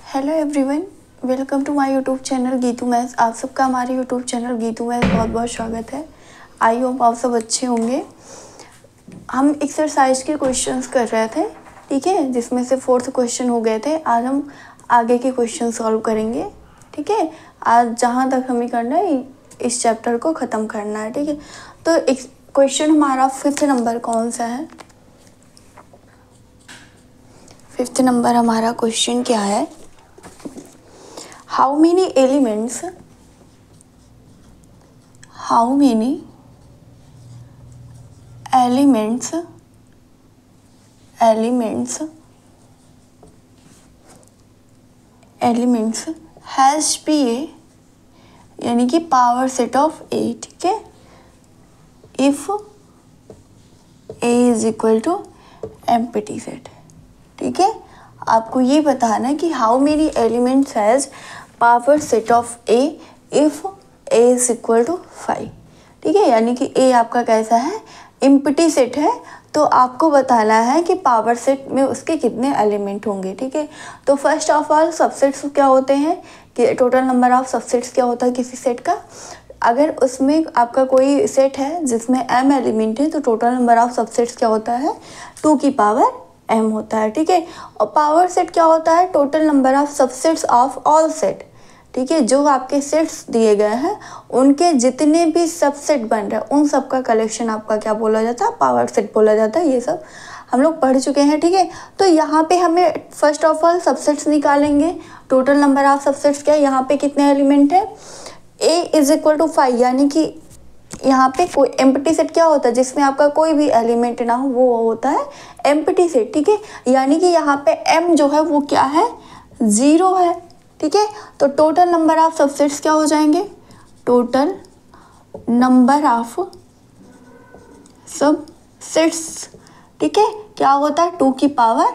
Hello everyone, welcome to my YouTube channel Geetu maths. आप सबका हमारे यूट्यूब चैनल गीतू मैथ्स बहुत बहुत स्वागत है। आई होप आप सब अच्छे होंगे। हम एक्सरसाइज के क्वेश्चंस कर रहे थे, ठीक है, जिसमें से 4th क्वेश्चन हो गए थे। आज हम आगे के क्वेश्चन सॉल्व करेंगे, ठीक है। आज जहाँ तक हमें करना है इस चैप्टर को ख़त्म करना है, ठीक है। तो एक क्वेश्चन हमारा 5th नंबर कौन सा है? 5th नंबर हमारा क्वेश्चन क्या है? How many elements has PA यानी कि पावर सेट ऑफ A, ठीक है। If A is equal to empty set, ठीक है। आपको ये बताना है कि how many elements has power set of A if A is equal to 5, ठीक है। यानी कि A आपका कैसा है? एम्प्टी सेट है। तो आपको बताना है कि पावर सेट में उसके कितने एलिमेंट होंगे, ठीक है। तो फर्स्ट ऑफ ऑल सबसेट्स क्या होते हैं कि टोटल नंबर ऑफ सबसेट्स क्या होता है किसी सेट का। अगर उसमें आपका कोई सेट है जिसमें m एलिमेंट है तो टोटल नंबर ऑफ सबसेट्स क्या होता है? 2 की पावर m होता है, ठीक है। और पावर सेट क्या होता है? Total number of subsets of all set, ठीक है। जो आपके सेट्स दिए गए हैं उनके जितने भी सबसेट बन रहे हैं उन सब का कलेक्शन आपका क्या बोला जाता है? पावर सेट बोला जाता है। ये सब हम लोग पढ़ चुके हैं, ठीक है। तो यहाँ पे हमें फर्स्ट ऑफ ऑल सबसेट्स निकालेंगे। टोटल नंबर ऑफ सबसेट्स क्या है? यहाँ पे कितने एलिमेंट है? A इज इक्वल टू 5, यानी कि यहाँ पे कोई एम्प्टी सेट क्या होता है? जिसमें आपका कोई भी एलिमेंट ना हो वो होता है एम्प्टी सेट, ठीक है। यानी कि यहाँ पे m जो है वो क्या है? 0 है, ठीक है। तो टोटल नंबर ऑफ सबसेट्स क्या हो जाएंगे? टोटल नंबर ऑफ सबसेट्स, ठीक है, क्या होता है? 2 की पावर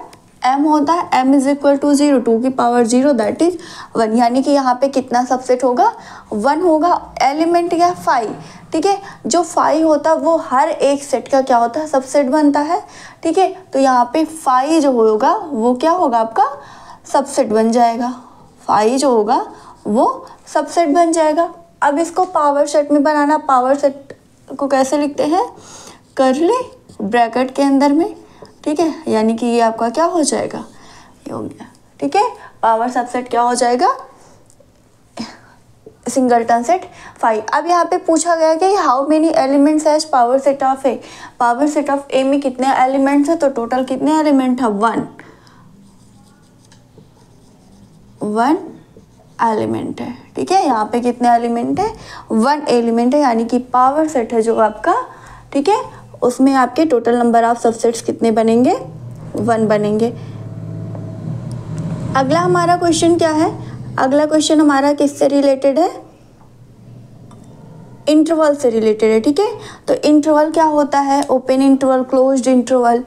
m होता है। m इज इक्वल टू 0, 2 की पावर 0 दैट इज 1, यानी कि यहाँ पे कितना सबसेट होगा? 1 होगा। एलिमेंट क्या? 5, ठीक है। जो 5 होता है वो हर एक सेट का क्या होता है? सबसेट बनता है, ठीक है। तो यहाँ पे 5 जो होगा वो क्या होगा? आपका सबसेट बन जाएगा। 5 जो होगा वो सबसेट बन जाएगा। अब इसको पावर सेट में बनाना, पावर सेट को कैसे लिखते हैं? कर्ली ब्रैकेट के अंदर में, ठीक है। यानी कि ये आपका क्या हो जाएगा? ये हो गया, ठीक है। पावर सबसेट क्या हो जाएगा? Singleton set 5। अब यहाँ पे पूछा गया कि how many elements has power set of A. Power set of A में कितने एलिमेंट्स है? तो टोटल कितने एलिमेंट है? 1 एलिमेंट है, ठीक है। यहाँ पे कितने एलिमेंट है? 1 एलिमेंट है, यानी कि पावर सेट है जो आपका, ठीक है, उसमें आपके टोटल नंबर ऑफ सबसेट्स कितने बनेंगे? 1 बनेंगे। अगला हमारा क्वेश्चन क्या है? अगला क्वेश्चन हमारा किससे रिलेटेड है? इंटरवल से रिलेटेड है, ठीक है। तो इंटरवल क्या होता है? Open interval, closed interval,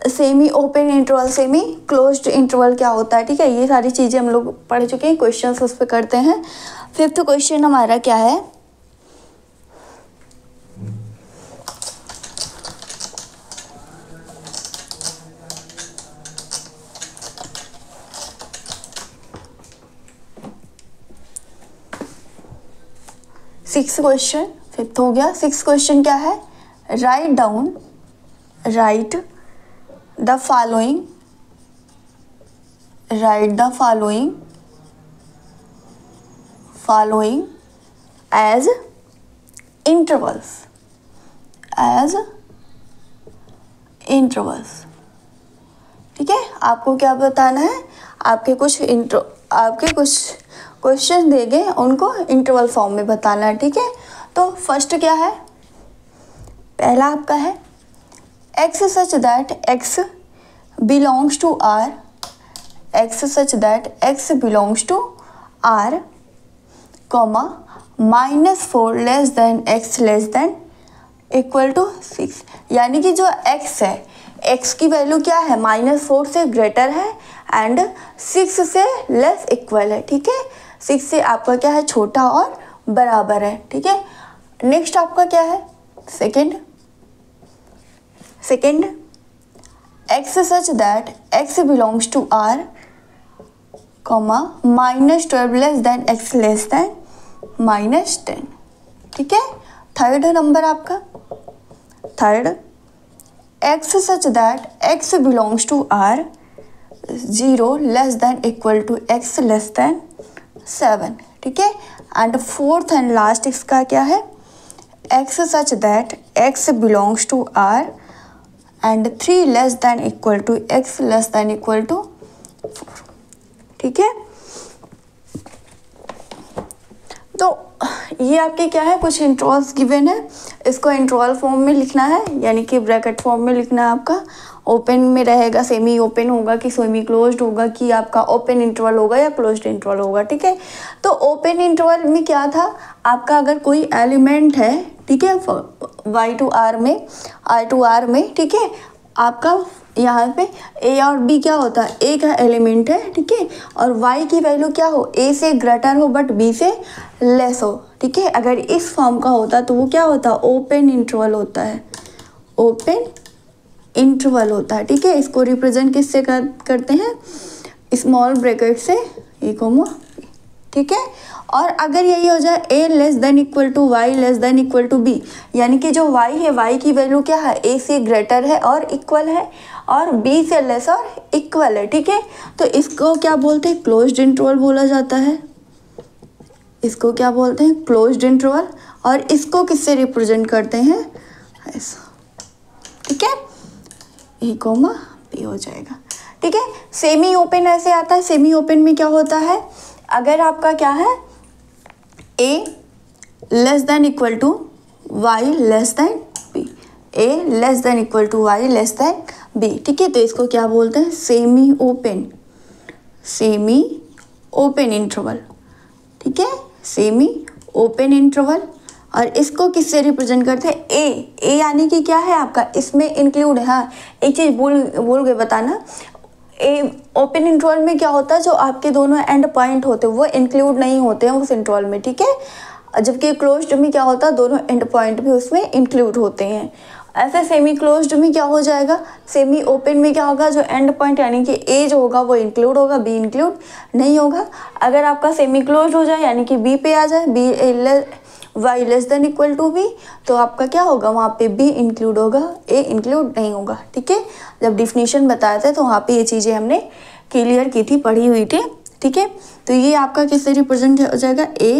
semi open interval, semi closed interval क्या होता है, ठीक है। ये सारी चीज़ें हम लोग पढ़ चुके हैं, क्वेश्चंस उस पर करते हैं। 5th क्वेश्चन हमारा क्या है? सिक्स क्वेश्चन, 5th हो गया। 6th क्वेश्चन क्या है? Write the following as intervals, ठीक है। आपको क्या बताना है? आपके कुछ क्वेश्चन दे गए, उनको इंटरवल फॉर्म में बताना है, ठीक है। तो फर्स्ट क्या है? पहला आपका है x such that x belongs to R, comma -4 less than x less than equal to 6। यानी कि जो x है, x की वैल्यू क्या है? -4 से ग्रेटर है एंड 6 से लेस इक्वल है, ठीक है। 6 से आपका क्या है? छोटा और बराबर है, ठीक है। नेक्स्ट आपका क्या है? Second x such that x belongs to R, comma -12 less than x less than -10, ठीक है। थर्ड नंबर आपका, third x such that x belongs to R 0 less than equal to x less than 7, ठीक है। And fourth and last इसका क्या है, x such that x belongs to R and 3 less than equal to x less than equal to 4, ठीक है। तो ये आपके क्या है, कुछ इंट्रोल्स गिवन है, इसको इंट्रोल फॉर्म में लिखना है, यानी कि ब्रैकेट फॉर्म में लिखना है आपका। ओपन में रहेगा, सेमी ओपन होगा कि सेमी क्लोज्ड होगा, कि आपका ओपन इंटरवल होगा या क्लोज्ड इंटरवल होगा, ठीक है। तो ओपन इंटरवल में क्या था आपका, अगर कोई एलिमेंट है, ठीक है, y टू r में, r टू r में, ठीक है, आपका यहाँ पे a और b क्या होता है, a का एलिमेंट है, ठीक है, और y की वैल्यू क्या हो, a से ग्रेटर हो बट b से लेस हो, ठीक है। अगर इस फॉर्म का होता तो वो क्या होता, ओपन इंटरवल होता है, ओपन इंटरवल होता है, ठीक है। इसको रिप्रेजेंट किससे करते हैं, स्मॉल ब्रैकेट से, ए कॉमा, ठीक है। और अगर यही हो जाए a less than equal to y less than equal to b, यानी कि जो y है, y की वैल्यू क्या है, a से ग्रेटर है और इक्वल है, और b से लेस और इक्वल है, ठीक है। तो इसको क्या बोलते हैं, क्लोज्ड इंटरवल बोला जाता है, इसको क्या बोलते हैं, क्लोज्ड इंटरवल। और इसको किससे रिप्रेजेंट करते हैं, ऐसा, ठीक है, ए कॉमा b हो जाएगा, ठीक है। सेमी ओपन ऐसे आता है, सेमी ओपन में क्या होता है, अगर आपका क्या है, a less than equal to y less than b, a less than equal to y less than b, ठीक है। तो इसको क्या बोलते हैं, semi open, semi open interval, ठीक है, सेमी ओपन इंटरवल। और इसको किससे रिप्रेजेंट करते हैं, ए यानी कि क्या है आपका, इसमें इंक्लूड है, हाँ एक चीज़ भूल गए बताना, ए ओपन इंटरवल में क्या होता है, जो आपके दोनों एंड पॉइंट होते हैं वो इंक्लूड नहीं होते हैं उस इंटरवल में, ठीक है। जबकि क्लोज्ड में क्या होता है, दोनों एंड पॉइंट भी उसमें इंक्लूड होते हैं। ऐसे सेमी क्लोज्ड में क्या हो जाएगा, सेमी ओपन में क्या होगा, जो एंड पॉइंट यानी कि ए जो होगा वो इंक्लूड होगा, बी इंक्लूड नहीं होगा। अगर आपका सेमी क्लोज्ड हो जाए यानी कि बी पे आ जाए, b y less than equal to b, तो आपका क्या होगा, वहाँ पे b इंक्लूड होगा, a इंक्लूड नहीं होगा, ठीक है। जब डिफिनीशन बताए थे तो वहाँ पे ये चीज़ें हमने क्लियर की थी, पढ़ी हुई थी, ठीक है। तो ये आपका किससे रिप्रेजेंट हो जाएगा, a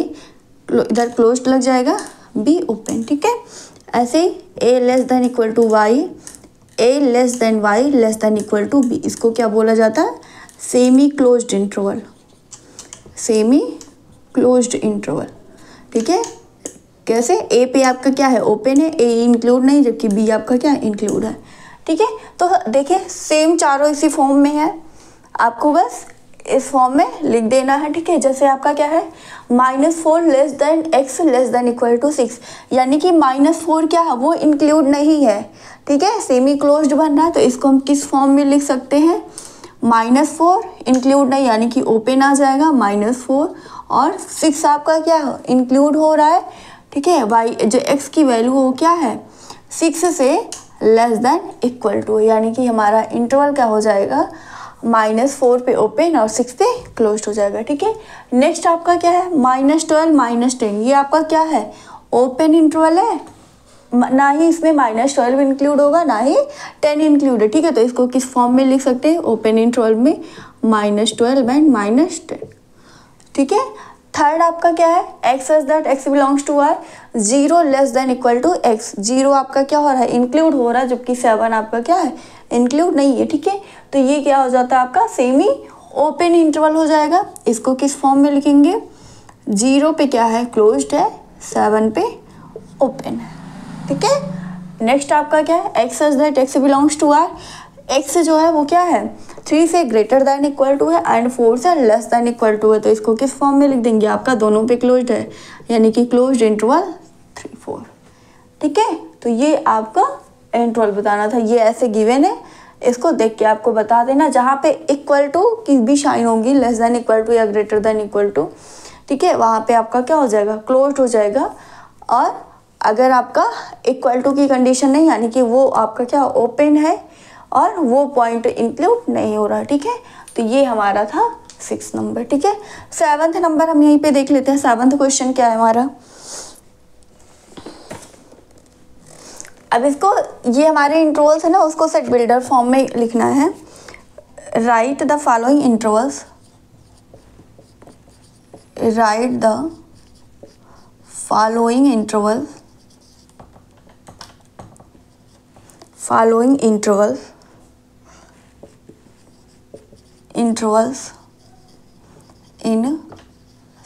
इधर क्लोज्ड लग जाएगा, b ओपन, ठीक है। ऐसे ही a less than equal to y, a less than y less than equal to b, इसको क्या बोला जाता है, semi closed interval, semi closed interval, ठीक है। कैसे, ए पे आपका क्या है, ओपन है, ए इंक्लूड नहीं, जबकि बी आपका क्या है, इंक्लूड है, ठीक है। तो देखिए सेम चारों इसी फॉर्म में है, आपको बस इस फॉर्म में लिख देना है, ठीक है। जैसे आपका क्या है, -4 less than x less than equal to 6, यानी कि -4 क्या है, वो इंक्लूड नहीं है, ठीक है, सेमी क्लोज्ड बन रहा है। तो इसको हम किस फॉर्म में लिख सकते हैं, -4 इंक्लूड नहीं, यानी कि ओपन आ जाएगा, -4 और 6 आपका क्या इंक्लूड हो रहा है, ठीक है। y जो x की वैल्यू वो क्या है, 6 से लेस देन इक्वल टू, यानी कि हमारा इंटरवल क्या हो जाएगा, -4 पे ओपन और 6 पे क्लोज हो जाएगा, ठीक है। नेक्स्ट आपका क्या है, -12 -10, ये आपका क्या है, ओपन इंटरवल है, ना ही इसमें -12 इंक्लूड होगा ना ही 10 इंक्लूड है, ठीक है। तो इसको किस फॉर्म में लिख सकते हैं, ओपन इंटरवल में -12 एंड -10, ठीक है। थर्ड आपका क्या है, x such that x belongs to r 0 less than equal to x, 0 आपका क्या हो रहा है, इंक्लूड हो रहा है, जबकि 7 आपका क्या है, इंक्लूड नहीं है, ठीक है। तो ये क्या हो जाता है आपका, सेमी ओपन इंटरवल हो जाएगा। इसको किस फॉर्म में लिखेंगे, 0 पे क्या है, क्लोज्ड है, 7 पे ओपन है, ठीक है। नेक्स्ट आपका क्या है, x such that x belongs to r, x जो है वो क्या है, 3 से ग्रेटर दैन इक्वल टू है एंड 4 से लेस दैन इक्वल टू है। तो इसको किस फॉर्म में लिख देंगे, आपका दोनों पे क्लोज्ड है, यानी कि क्लोज्ड इंटरवल 3 4, ठीक है। तो ये आपका इंटरवल बताना था, ये ऐसे गिवन है, इसको देख के आपको बता देना, जहाँ पे इक्वल टू की भी साइन होगी, लेस दैन इक्वल टू या ग्रेटर दैन इक्वल टू, ठीक है, वहाँ पे आपका क्या हो जाएगा, क्लोज्ड हो जाएगा। और अगर आपका इक्वल टू की कंडीशन नहीं, यानी कि वो आपका क्या ओपन है और वो पॉइंट इंक्लूड नहीं हो रहा, ठीक है। तो ये हमारा था 6 नंबर। ठीक है, 7th नंबर हम यहीं पे देख लेते हैं। 7th क्वेश्चन क्या है हमारा। अब इसको, ये हमारे इंटरवल्स है ना, उसको सेट बिल्डर फॉर्म में लिखना है। Write the following intervals, right the following interval, following intervals in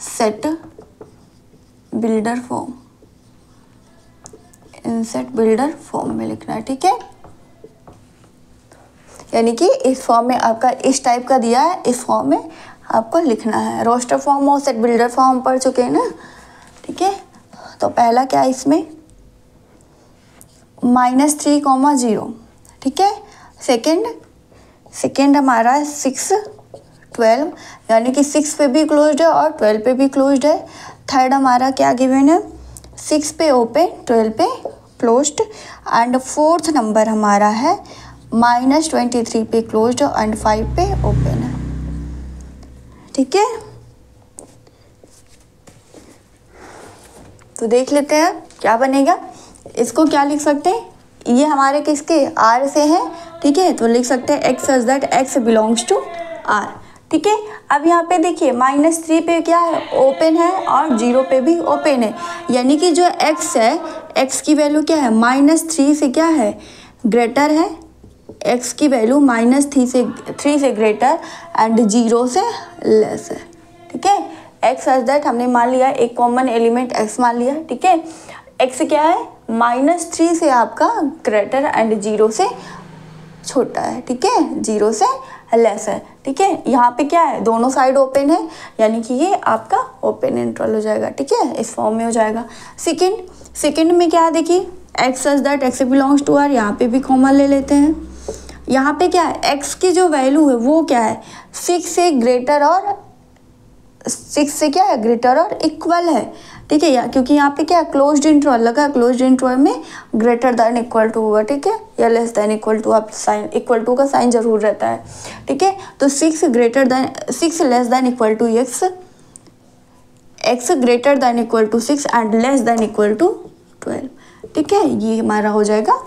set builder form, in set builder form में लिखना है। ठीक है, यानी कि इस फॉर्म में आपका इस टाइप का दिया है, इस फॉर्म में आपको लिखना है। रोस्टर फॉर्म और सेट बिल्डर फॉर्म पढ़ चुके हैं ना। ठीक है, तो पहला क्या है इसमें, -3, 0। ठीक है, सेकेंड हमारा है 6, 12, यानी कि 6 पे भी क्लोज्ड है और 12 पे भी क्लोज्ड है। थर्ड हमारा क्या गिवन है, 6 पे ओपन, 12 पे क्लोज्ड। एंड फोर्थ नंबर हमारा है -23 पे क्लोज्ड एंड 5 पे ओपन है। ठीक है, तो देख लेते हैं क्या बनेगा। इसको क्या लिख सकते हैं, ये हमारे किसके, R से है। ठीक है, तो लिख सकते हैं x such that x belongs to R। ठीक है, अब यहाँ पे देखिए -3 पे क्या है, ओपन है, और 0 पे भी ओपन है, यानी कि जो x है, x की वैल्यू क्या है, -3 से क्या है, ग्रेटर है। x की वैल्यू -3 से ग्रेटर एंड 0 से लेस है। ठीक है, x सच दैट हमने मान लिया, एक कॉमन एलिमेंट x मान लिया। ठीक है, x क्या है, -3 से आपका ग्रेटर एंड 0 से छोटा है। ठीक है, 0 से लेस है। ठीक है, यहाँ पे क्या है, दोनों साइड ओपन है, यानी कि ये आपका ओपन इंटरवल हो जाएगा। ठीक है, इस फॉर्म में हो जाएगा। सेकंड में क्या है, देखिए x such that x belongs to R, यहाँ पे भी कॉमन ले लेते हैं। यहाँ पे क्या है, x की जो वैल्यू है वो क्या है, 6 से ग्रेटर और 6 से क्या है, ग्रेटर और इक्वल है। ठीक है, क्योंकि यहाँ पे क्या क्लोज्ड इंटरवल लगा, क्लोज्ड इंटरवल में ग्रेटर दैन इक्वल टू होगा। ठीक है, या लेस दैन इक्वल टू, आप साइन इक्वल टू का साइन जरूर रहता है। ठीक है, तो 6 less than equal to x greater than equal to 6 and less than equal to 12। ठीक है, ये हमारा हो जाएगा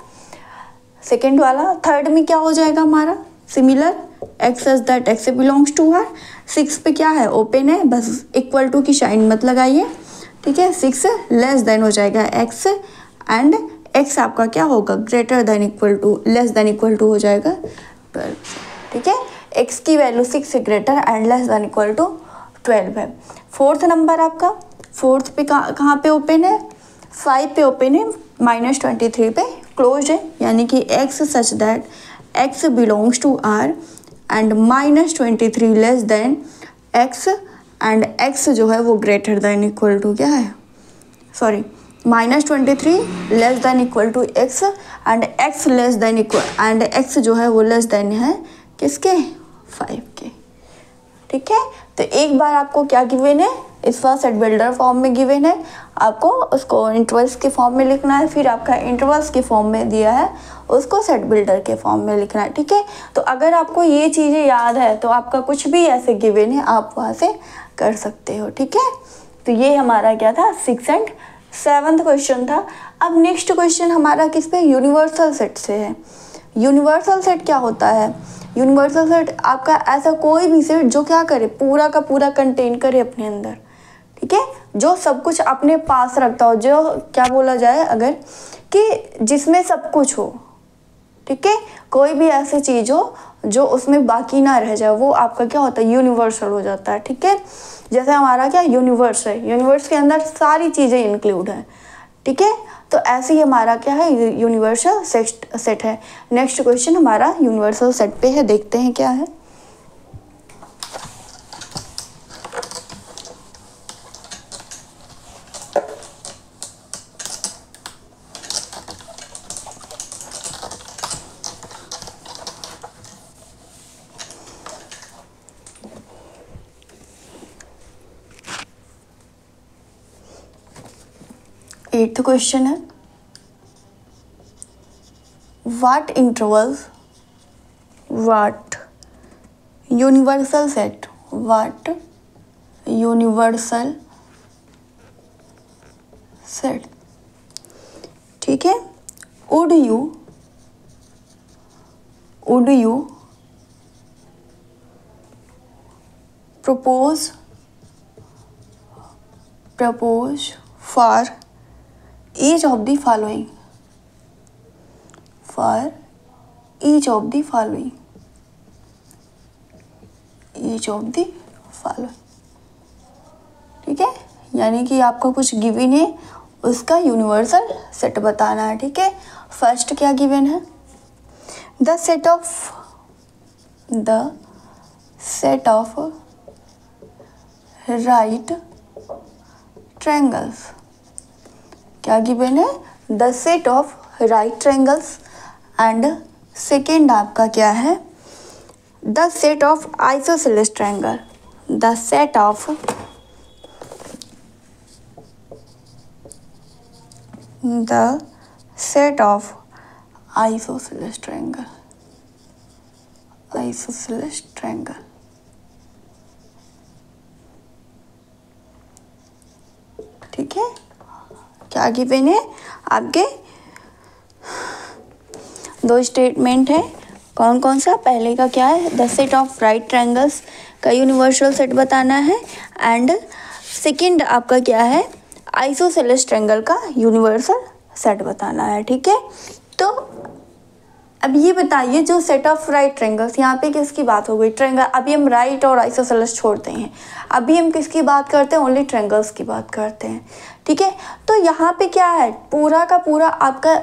सेकेंड वाला। थर्ड में क्या हो जाएगा हमारा, similar, x such that x belongs to R। 6 पे क्या है, ओपन है, बस इक्वल टू की साइन मत लगाइए। ठीक है, 6 लेस देन हो जाएगा x एंड x आपका क्या होगा, greater than equal to, less than equal to हो जाएगा 12। ठीक है, x की वैल्यू 6 से greater and less than equal to 12 है। फोर्थ नंबर आपका, फोर्थ पे कहाँ पे ओपन है, 5 पे ओपन है, -23 पे क्लोज है, यानी कि x such that x belongs to R and -23 less than x and x जो है वो ग्रेटर देन इक्वल टू क्या है, sorry, -23 less than equal to x and x less than equal, and x जो है वो लेस देन है किसके, 5 के। ठीक है, तो एक बार आपको क्या गिवन है, इस बार सेट बिल्डर फॉर्म में गिवन है, आपको उसको इंटरवल्स के फॉर्म में लिखना है, फिर आपका इंटरवल्स के फॉर्म में दिया है उसको सेट बिल्डर के फॉर्म में लिखना है। ठीक है, तो अगर आपको ये चीज़ें याद है तो आपका कुछ भी ऐसे गिवन है आप वहाँ से कर सकते हो। ठीक है, तो ये हमारा क्या था, 6th एंड 7th क्वेश्चन था। अब नेक्स्ट क्वेश्चन हमारा किस पे, यूनिवर्सल सेट से है। यूनिवर्सल सेट क्या होता है, यूनिवर्सल सेट आपका ऐसा कोई भी सेट जो क्या करे, पूरा का पूरा कंटेन करे अपने अंदर। ठीक है, जो सब कुछ अपने पास रखता हो, जो क्या बोला जाए अगर, कि जिसमें सब कुछ हो। ठीक है, कोई भी ऐसी चीज़ हो जो उसमें बाकी ना रह जाए, वो आपका क्या होता है, यूनिवर्सल हो जाता है। ठीक है, जैसे हमारा क्या यूनिवर्स है, यूनिवर्स के अंदर सारी चीज़ें इंक्लूड हैं। ठीक है, तो ऐसे ही हमारा क्या है, यूनिवर्सल सेट है। नेक्स्ट क्वेश्चन हमारा यूनिवर्सल सेट पे है, देखते हैं क्या है। एट्थ क्वेश्चन है, what universal set what universal set, ठीक है। would you propose for each of the following, ठीक है। यानी कि आपको कुछ गिवन है, उसका यूनिवर्सल सेट बताना है, ठीक है। फर्स्ट क्या गिवन है, the set of right triangles, क्या गिवन है, the set of right triangles. And second आपका क्या है, the set of isosceles triangle, the set of isosceles triangle, ठीक है। क्या गिवन है आपके, दो स्टेटमेंट है, कौन कौन सा, पहले का क्या है, the set of right triangles का यूनिवर्सल सेट बताना है। एंड सेकंड आपका क्या है, आइसोसेलेस ट्रायंगल का यूनिवर्सल सेट बताना है, ठीक है। तो अब ये बताइए, जो सेट ऑफ राइट ट्रायंगल्स, यहाँ पे किसकी बात हो गई, ट्रायंगल। अभी हम राइट और आइसोसेलेस छोड़ते हैं, अभी हम किसकी बात करते हैं, ओनली ट्रायंगल्स की बात करते हैं, ठीक है। तो यहाँ पे क्या है, पूरा का पूरा आपका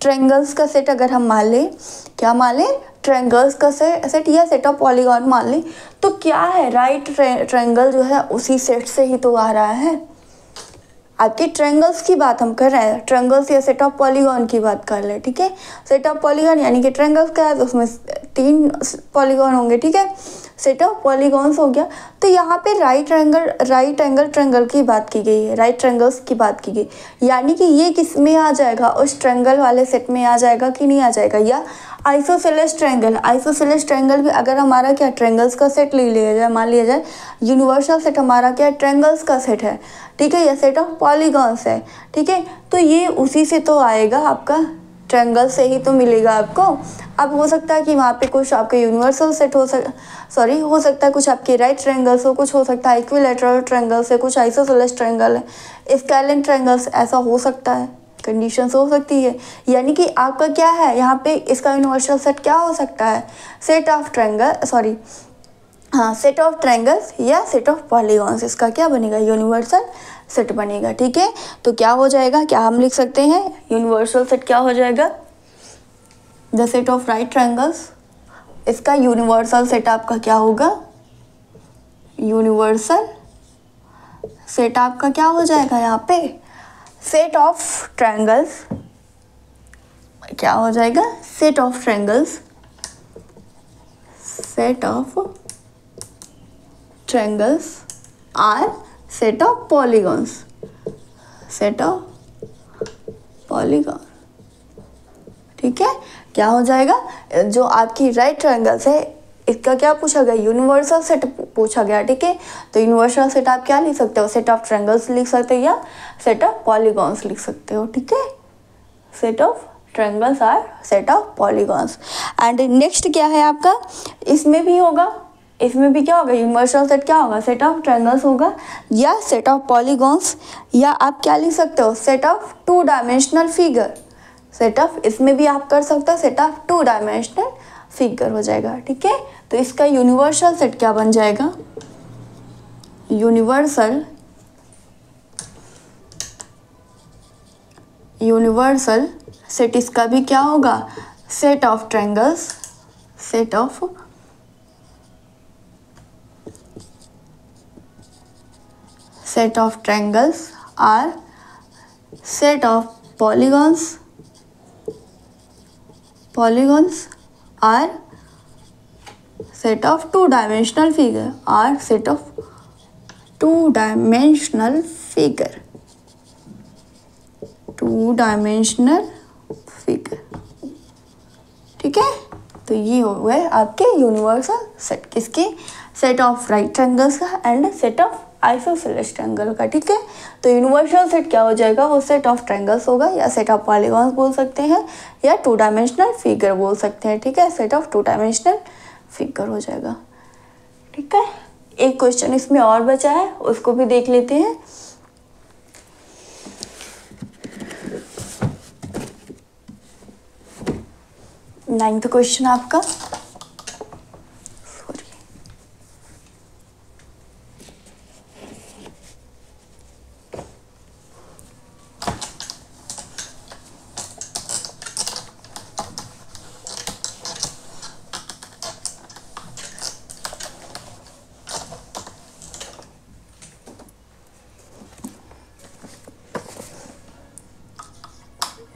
ट्रायंगल्स का सेट अगर हम मान लें, क्या मान लें, ट्रायंगल्स का सेट या सेट ऑफ पॉलीगॉन मान लें, तो क्या है, राइट ट्रायंगल जो है उसी सेट से ही तो आ रहा है। आपके ट्रायंगल्स की बात हम कर रहे हैं, ट्रायंगल्स या सेट ऑफ पॉलीगॉन की बात कर ले, ठीक है। सेट ऑफ पॉलीगॉन यानी कि ट्रायंगल्स का है तो उसमें 3 पॉलीगॉन होंगे, ठीक है। सेट ऑफ पॉलीगॉन्स हो गया, तो यहाँ पे राइट एंगल ट्रायंगल की बात की गई है, राइट ट्रायंगल्स की बात की गई, यानी कि ये किस में आ जाएगा, उस ट्रायंगल वाले सेट में आ जाएगा कि नहीं आ जाएगा। या आइसोसेलेस ट्रायंगल भी अगर हमारा क्या ट्रायंगल्स का सेट ले लिया जाए, मान लिया जाए यूनिवर्सल सेट हमारा क्या ट्रायंगल्स का सेट है, ठीक है, या सेट ऑफ पॉलीगॉन्स है, ठीक है। तो ये उसी से तो आएगा, आपका ट्रायंगल से ही तो मिलेगा आपको। अब हो सकता है कि वहाँ पे कुछ आपके यूनिवर्सल सेट हो सकता है कुछ आपके राइट ट्रायंगल्स हो, कुछ हो सकता है इक्विलैटरल ट्रायंगल्स है, कुछ आइसोसेलेस ट्रायंगल है, स्केलेन ट्रायंगल्स, ऐसा हो सकता है, कंडीशंस हो सकती है। यानी कि आपका क्या है, यहाँ पे इसका यूनिवर्सल सेट क्या हो सकता है, सेट ऑफ ट्रायंगल्स या सेट ऑफ पॉलीगॉन्स, इसका क्या बनेगा, यूनिवर्सल सेट बनेगा, ठीक है। तो क्या हो जाएगा, क्या हम लिख सकते हैं, यूनिवर्सल सेट क्या हो जाएगा, the set of right triangles, इसका यूनिवर्सल सेट आपका क्या होगा, यूनिवर्सल सेट आपका क्या हो जाएगा, यहाँ पे सेट ऑफ ट्रायंगल्स क्या हो जाएगा, set of triangles are set of polygons, ठीक है। क्या हो जाएगा, जो आपकी राइट ट्रायंगल्स है इसका क्या पूछा गया, यूनिवर्सल सेट पूछा गया, ठीक है। तो यूनिवर्सल सेट आप क्या लिख सकते हो, सेट ऑफ ट्रायंगल्स लिख सकते हो या सेट ऑफ पॉलीगॉन्स लिख सकते हो, ठीक है। Set of triangles are set of polygons. And next क्या है आपका, इसमें भी होगा, इसमें भी क्या होगा, यूनिवर्सल सेट क्या होगा, सेट ऑफ ट्रायंगल्स होगा या सेट ऑफ पॉलीगॉन्स, या आप क्या लिख सकते हो, set of 2 dimensional figure, set of, इसमें भी आप कर सकते हो सेट ऑफ 2 डायमेंशनल फिगर हो जाएगा, ठीक है। तो इसका यूनिवर्सल सेट क्या बन जाएगा, यूनिवर्सल सेट इसका भी क्या होगा, set of triangles, set of triangles are set of polygons are set of 2 dimensional figure, or set of 2 dimensional figure, ठीक है। तो ये हो गए आपके यूनिवर्सल सेट, किसके? सेट ऑफ राइट ट्रायंगल्स का and set of isosceles triangle का। ठीक है, तो यूनिवर्सल सेट क्या हो जाएगा? वो सेट ऑफ ट्रायंगल्स होगा, या सेट ऑफ पॉलीगॉन्स बोल सकते हैं, या 2 डायमेंशनल फिगर बोल सकते हैं। ठीक है, सेट ऑफ 2 डायमेंशनल फिगर हो जाएगा। ठीक है, एक क्वेश्चन इसमें और बचा है, उसको भी देख लेते हैं। नाइन्थ क्वेश्चन आपका,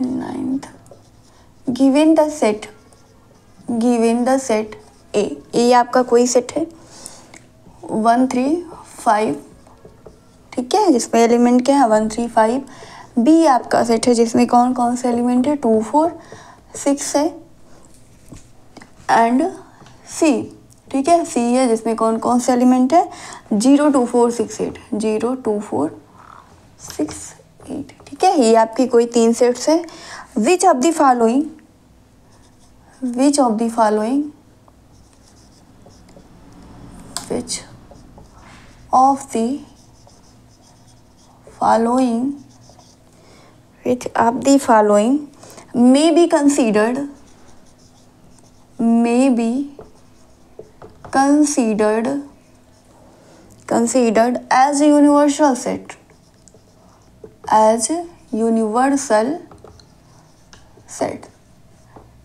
नाइन्थ, गिवन द सेट ए आपका कोई सेट है 1 3 5, ठीक है, जिसमें एलिमेंट क्या है 1 3 5। बी आपका सेट है जिसमें कौन कौन से एलिमेंट है 2 4 6 है, एंड सी, ठीक है, सी है जिसमें कौन कौन से एलिमेंट है 0 2 4 6 8, 0 2 4 6 8। ठीक है, ये आपकी कोई 3 सेट्स है। विच of the following which of the following may be considered as a universal set,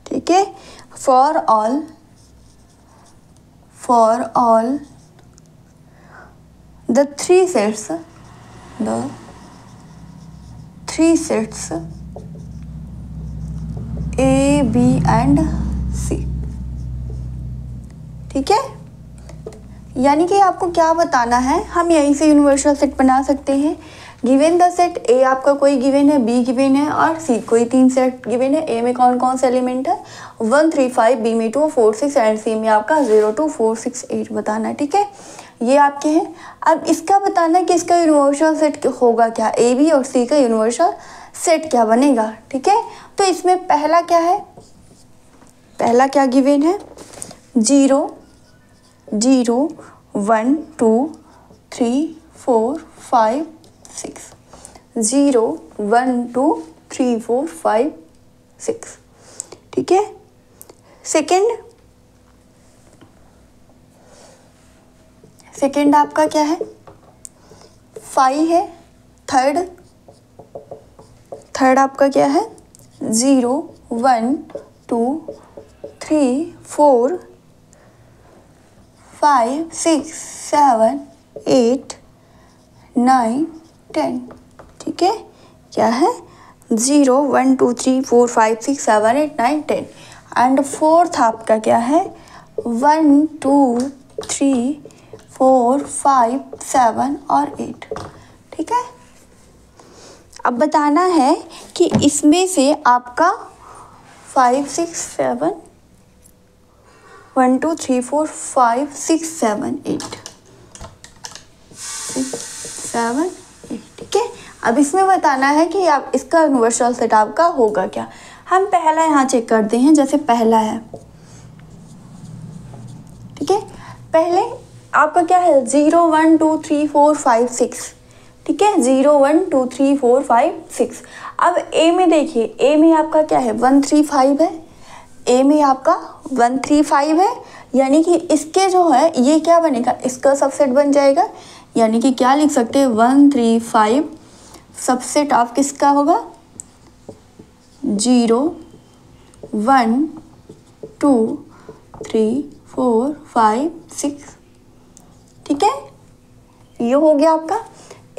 ठीक है, for all the three sets A, B and C। ठीक है, यानी कि आपको क्या बताना है, हम यहीं से यूनिवर्सल सेट बना सकते हैं। गिवन द सेट ए आपका कोई गिवन है, बी गिवन है और सी कोई 3 सेट गिवन है। ए में कौन कौन से एलिमेंट है 1 3 5, बी में 2 4 6 एंड सी में आपका 0 2 4 6 8 बताना है। ठीक है, ये आपके हैं। अब इसका बताना है कि इसका यूनिवर्सल सेट होगा क्या, ए बी और सी का यूनिवर्सल सेट क्या बनेगा। ठीक है, तो इसमें पहला क्या है, पहला क्या गिवन है 0 0 1 2 3 4 5 6, 0 1 2 3 4 5 6। ठीक है, सेकंड आपका क्या है 5 है। थर्ड आपका क्या है 0 1 2 3 4 5 6 7 8 9 10। ठीक है, क्या है 0 1 2 3 4 5 6 7 8 9 10। एंड फोर्थ आपका क्या है 1 2 3 4 5 7 और 8। ठीक है, अब बताना है कि इसमें से आपका 5 6 7 1 2 3 4 5 6 7 8 6 7 8। ठीक है, अब इसमें बताना है कि आप इसका यूनिवर्सल सेट आपका होगा क्या। हम पहला यहाँ चेक करते हैं, जैसे पहला है। ठीक है, पहले आपका क्या है 0 1 2 3 4 5 6। ठीक है, 0 1 2 3 4 5 6। अब ए में देखिए, ए में आपका क्या है 1 3 5 है, ए में आपका 1 3 5 है, यानी कि इसके जो है ये क्या बनेगा, इसका सबसेट बन जाएगा। यानी कि क्या लिख सकते हैं 1 3 5 सबसेट ऑफ किसका होगा 0 1 2 3 4 5 6। ठीक है, ये हो गया आपका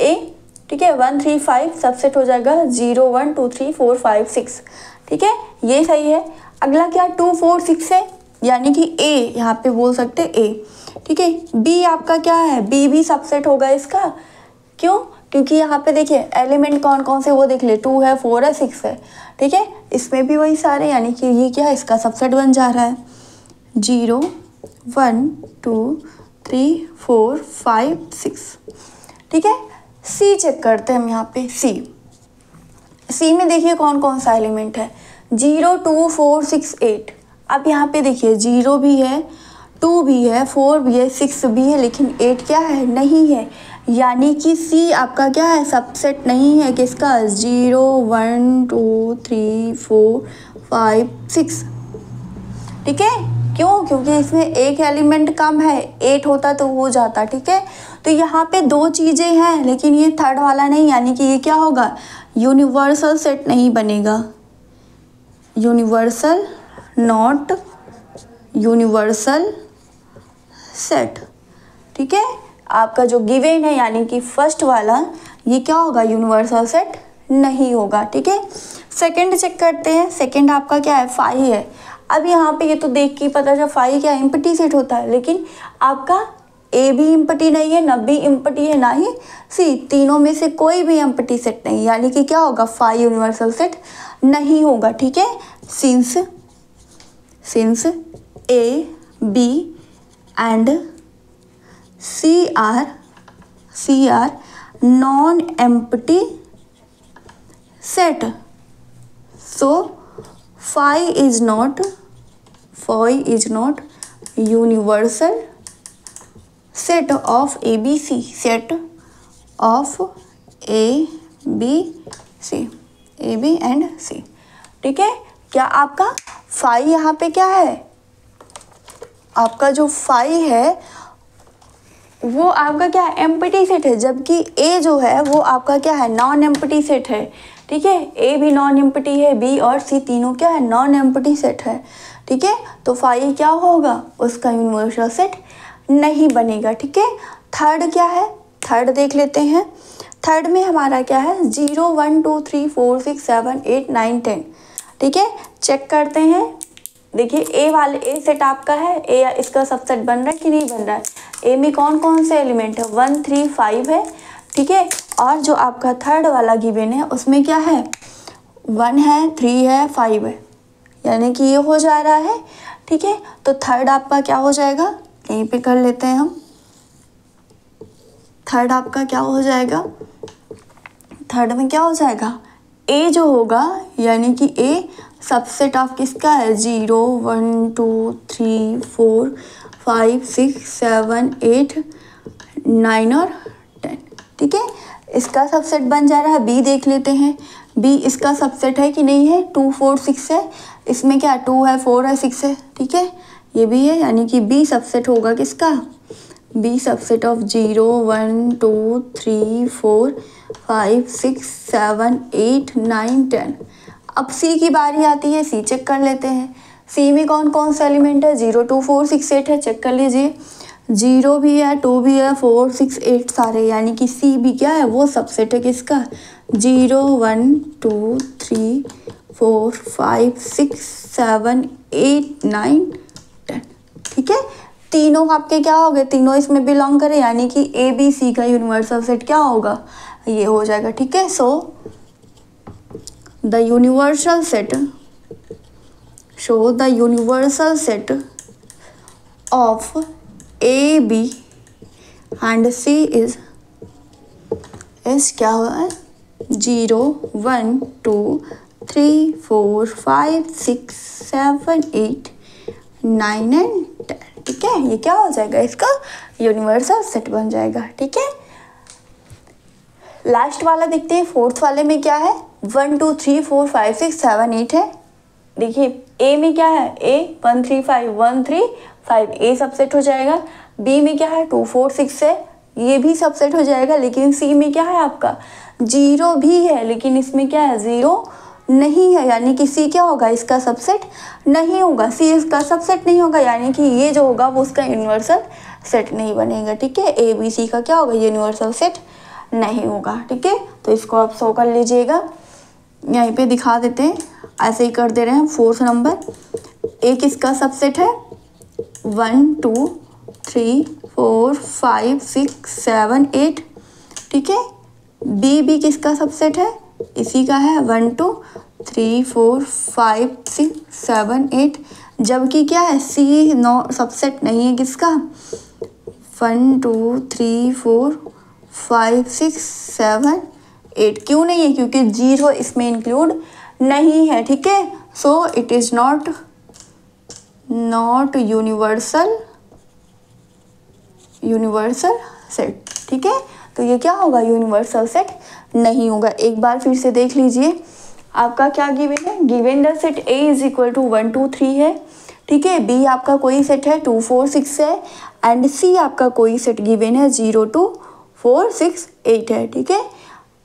ए। ठीक है, 1 3 5 सबसेट हो जाएगा 0 1 2 3 4 5 6। ठीक है, ये सही है। अगला क्या 2 4 6 है, यानी कि ए यहाँ पे बोल सकते हैं ए। ठीक है, बी आपका क्या है, बी भी सबसेट होगा इसका। क्यों, क्योंकि यहाँ पे देखिए एलिमेंट कौन कौन से वो देख ले, 2 है 4 है 6 है। ठीक है, इसमें भी वही सारे, यानी कि ये क्या है इसका सबसेट बन जा रहा है। 0 1 2 3 4 5 6। ठीक है, सी चेक करते हैं हम यहाँ पे। सी में देखिए कौन कौन सा एलिमेंट है, 0 2 4 6 8। अब यहाँ पे देखिए 0 भी है, 2 भी है, 4 भी है, 6 भी है, लेकिन 8 क्या है, नहीं है। यानी कि सी आपका क्या है, सबसेट नहीं है किसका, 0 1 2 3 4 5 6। ठीक है, क्यों, क्योंकि इसमें एक एलिमेंट कम है, 8 होता तो हो जाता। ठीक है, तो यहाँ पे दो चीज़ें हैं लेकिन ये थर्ड वाला नहीं, यानी कि ये क्या होगा, यूनिवर्सल सेट नहीं बनेगा, यूनिवर्सल, नॉट यूनिवर्सल सेट। ठीक है, आपका जो गिवन है यानी कि फर्स्ट वाला, ये क्या होगा, यूनिवर्सल सेट नहीं होगा। ठीक है, सेकंड चेक करते हैं। सेकंड आपका क्या है, 5 है। अब यहाँ पे ये तो देख के पता चला 5 क्या एम्प्टी सेट होता है, लेकिन आपका ए भी एम्प्टी नहीं है, ना बी एम्प्टी है, ना ही सी, तीनों में से कोई भी एम्प्टी सेट नहीं, यानी कि क्या होगा, 5 यूनिवर्सल सेट नहीं होगा। ठीक है, since A B and C are non empty set, so 5 is not universal set of ABC, set of A B and C। ठीक है, क्या आपका 5 यहाँ पे क्या है, आपका जो 5 है वो आपका क्या है, एम्प्टी सेट है, जबकि ए जो है वो आपका क्या है, नॉन एम्प्टी सेट है। ठीक है, ए भी नॉन एम्प्टी है, बी और सी तीनों क्या है, नॉन एम्प्टी सेट है। ठीक है, तो 5 क्या होगा, उसका यूनिवर्सल सेट नहीं बनेगा। ठीक है, थर्ड क्या है, थर्ड देख लेते हैं। थर्ड में हमारा क्या है, 0 1 2 3 4 6 7 8 9 10। ठीक है, चेक करते हैं। देखिए ए सेट आपका है, ए इसका सबसेट बन रहा है कि नहीं बन रहा है। ए में कौन कौन से एलिमेंट है, 1 3 5 है। ठीक है, और जो आपका थर्ड वाला गिवन है उसमें क्या है, 1 है, 3 है, 5 है, यानी कि ये हो जा रहा है। ठीक है, तो थर्ड आपका क्या हो जाएगा, यहीं पे कर लेते हैं हम। थर्ड आपका क्या हो जाएगा, थर्ड में क्या हो जाएगा, ए जो होगा, यानी कि ए सबसेट ऑफ किसका है, 0 1 2 3 4 5 6 7 8 9 और 10। ठीक है, इसका सबसेट बन जा रहा है। बी देख लेते हैं, बी इसका सबसेट है कि नहीं है, 2 4 6 है, इसमें क्या 2 है 4 है 6 है। ठीक है, ये भी है, यानी कि बी सबसेट होगा किसका, बी सबसेट ऑफ 0 1 2 3 4 5 6 7 8 9 10। अब सी की बारी आती है, सी चेक कर लेते हैं। सी में कौन कौन सा एलिमेंट है, 0 2 4 6 8 है, चेक कर लीजिए। 0 भी है, 2 भी है, 4 6 8 सारे, यानी कि सी भी क्या है, वो सबसेट है किसका, 0 1 2 3 4 5 6 7 8 9 10। ठीक है, तीनों आपके क्या हो गए, तीनों इसमें बिलोंग करें, यानी कि ए बी सी का यूनिवर्सल सेट क्या होगा, ये हो जाएगा। ठीक है, so the universal set, show the universal set of A, B and C is क्या हुआ है, 0 1 2 3 4 5 6 7 8 9 and 10। ठीक है, ये क्या हो जाएगा, इसका यूनिवर्सल सेट बन जाएगा। ठीक है, लास्ट वाला देखते हैं। फोर्थ वाले में क्या है, 1 2 3 4 5 6 7 8 है। देखिए ए में क्या है, ए 1 3 5 1 3 5, ए सबसेट हो जाएगा। बी में क्या है, 2 4 6 है, ये भी सबसेट हो जाएगा। लेकिन सी में क्या है, आपका 0 भी है, लेकिन इसमें क्या है, 0 नहीं है, यानी कि सी क्या होगा, इसका सबसेट नहीं होगा। सी इसका सबसेट नहीं होगा, यानी कि ये जो होगा वो उसका यूनिवर्सल सेट नहीं बनेगा। ठीक है, ए बी सी का क्या होगा, यूनिवर्सल सेट नहीं होगा। ठीक है, तो इसको आप शो कर लीजिएगा, यहीं पे दिखा देते हैं, ऐसे ही कर दे रहे हैं। फोर्थ नंबर, ए किसका सबसेट है, 1 2 3 4 5 6 7 8। ठीक है, बी भी किसका सबसेट है, इसी का है, 1 2 3 4 5 6 7 8 जबकि क्या है सी नो सबसेट नहीं है किसका, 1 2 3 4 5 6 7 8। क्यों नहीं है? क्योंकि 0 इसमें इंक्लूड नहीं है, ठीक है। So it is not universal set, ठीक है। तो ये क्या होगा? यूनिवर्सल सेट नहीं होगा। एक बार फिर से देख लीजिए, आपका क्या गिवन है? Given the set A is equal to 1 2 3 है, ठीक है। B आपका कोई सेट है 2 4 6 है, एंड C आपका कोई सेट गिवन है 0 2 4 6 8 है, ठीक है।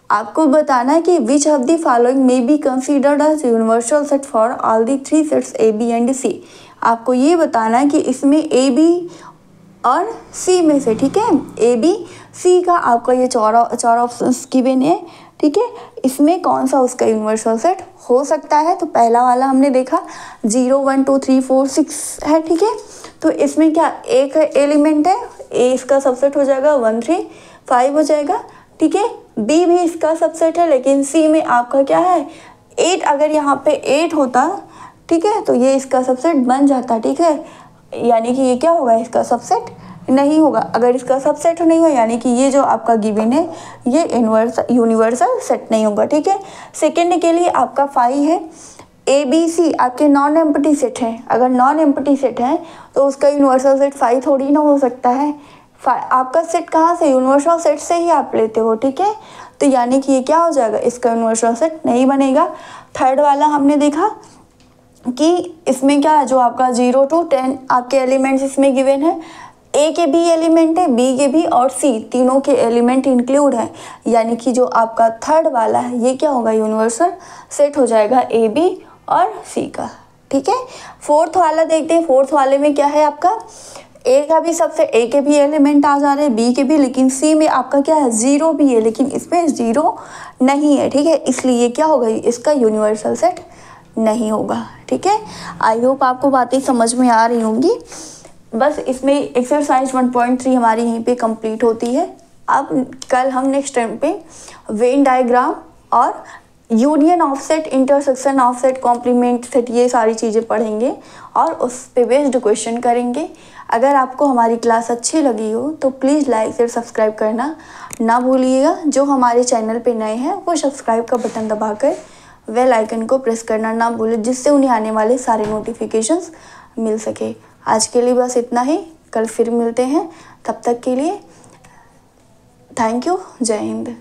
आपको बताना है कि which of the following may be considered as universal set for all the 3 sets A B and C। आपको ये बताना है कि इसमें A B और C में से, ठीक है, A B C का आपका ये चार ऑप्शन गिवन है, ठीक है। इसमें कौन सा उसका यूनिवर्सल सेट हो सकता है? तो पहला वाला हमने देखा 0 1 2 3 4 6 है, ठीक है। तो इसमें क्या एक एलिमेंट है, A इसका सबसेट हो जाएगा 1 3 5 हो जाएगा, ठीक है। B भी इसका सबसेट है, लेकिन C में आपका क्या है 8। अगर यहाँ पे 8 होता, ठीक है, तो ये इसका सबसेट बन जाता, ठीक है। यानी कि ये क्या होगा? इसका सबसेट नहीं होगा। अगर इसका सबसेट नहीं हुआ यानी कि ये जो आपका गिवन है ये यूनिवर्सल सेट नहीं होगा, ठीक है। सेकेंड के लिए आपका 5 है, A B C आपके नॉन एम्प्टी सेट हैं। अगर नॉन एम्प्टी सेट है तो उसका यूनिवर्सल सेट 5 थोड़ी ना हो सकता है। आपका सेट कहाँ से? यूनिवर्सल सेट से ही आप लेते हो, ठीक है। तो यानी कि ये क्या हो जाएगा? इसका यूनिवर्सल सेट नहीं बनेगा। थर्ड वाला हमने देखा कि इसमें क्या है, जो आपका 0 to 10 आपके एलिमेंट्स इसमें गिवन है। A के भी एलिमेंट है, B के भी और C तीनों के एलिमेंट इंक्लूड है। यानी कि जो आपका थर्ड वाला है ये क्या होगा? यूनिवर्सल सेट हो जाएगा A B और C का, ठीक है। फोर्थ वाला देखते हैं। फोर्थ वाले में क्या है आपका? A का भी सबसे A के भी एलिमेंट आ जा रहे हैं, B के भी, लेकिन C में आपका क्या है 0 भी है, लेकिन इसमें 0 नहीं है, ठीक है। इसलिए क्या होगा? इसका यूनिवर्सल सेट नहीं होगा, ठीक है। आई होप आपको बातें समझ में आ रही होंगी। बस इसमें एक्सरसाइज 1.3 हमारी यहीं पे कंप्लीट होती है। अब कल हम नेक्स्ट टाइम पे वेन डायग्राम और union of set, intersection of set, complement set, ये सारी चीज़ें पढ़ेंगे और उस पे बेस्ड क्वेश्चन करेंगे। अगर आपको हमारी क्लास अच्छी लगी हो तो प्लीज़ लाइक शेयर सब्सक्राइब करना ना भूलिएगा। जो हमारे चैनल पे नए हैं वो सब्सक्राइब का बटन दबाकर बेल आइकन को प्रेस करना ना भूलें, जिससे उन्हें आने वाले सारे नोटिफिकेशंस मिल सके। आज के लिए बस इतना ही, कल फिर मिलते हैं। तब तक के लिए थैंक यू, जय हिंद।